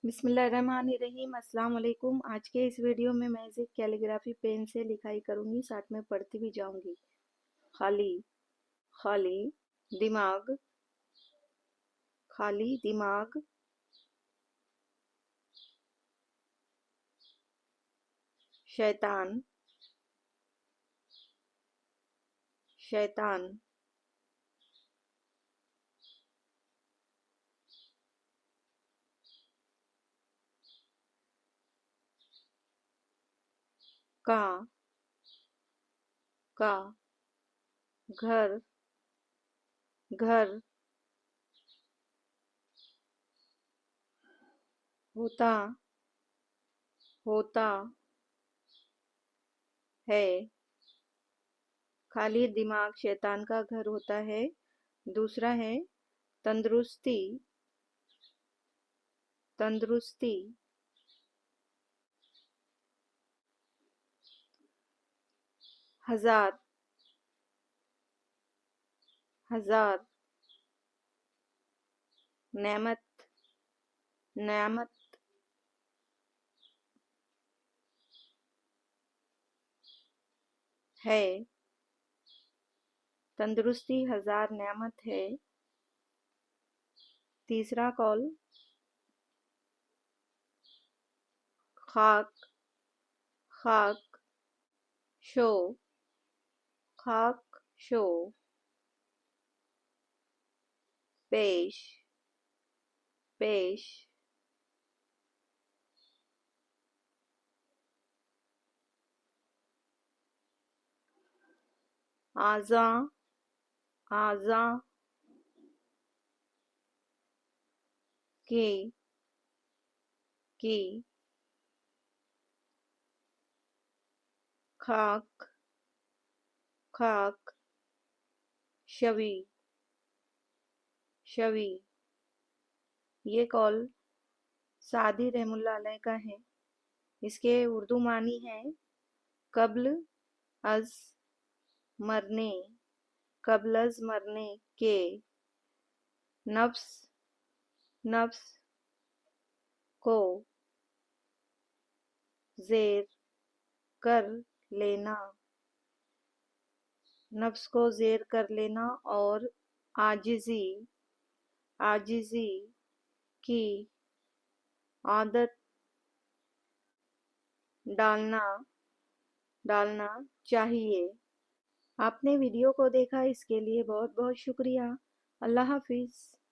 बिस्मिल्लाहिर्रहमानिर्रहीम। अस्सलाम वालेकुम। आज के इस वीडियो में मैं इसे कैलीग्राफी पेन से लिखाई करूंगी, साथ में पढ़ती भी जाऊंगी। खाली खाली दिमाग, खाली दिमाग, शैतान शैतान, का का घर घर, होता होता है। खाली दिमाग शैतान का घर होता है। दूसरा है तंदुरुस्ती तंदुरुस्ती, हजार हजार, नेमत नेमत, है। तंदुरुस्ती हजार नेमत है। तीसरा कॉल खाक खाक शो खाक शो, पेश पेश, आजा आजा, की खाक खाक, शवी शवी। ये कॉल सादी रहमुल्लाह अलैह का है। इसके उर्दू मानी है कब्ल अज मरने कब्ल अज मरने के, नफ्स नफ्स को जेर कर लेना, नफ्स को जेर कर लेना। और आजिजी आजिजी की आदत डालना डालना चाहिए। आपने वीडियो को देखा, इसके लिए बहुत बहुत शुक्रिया। अल्लाह हाफिज़।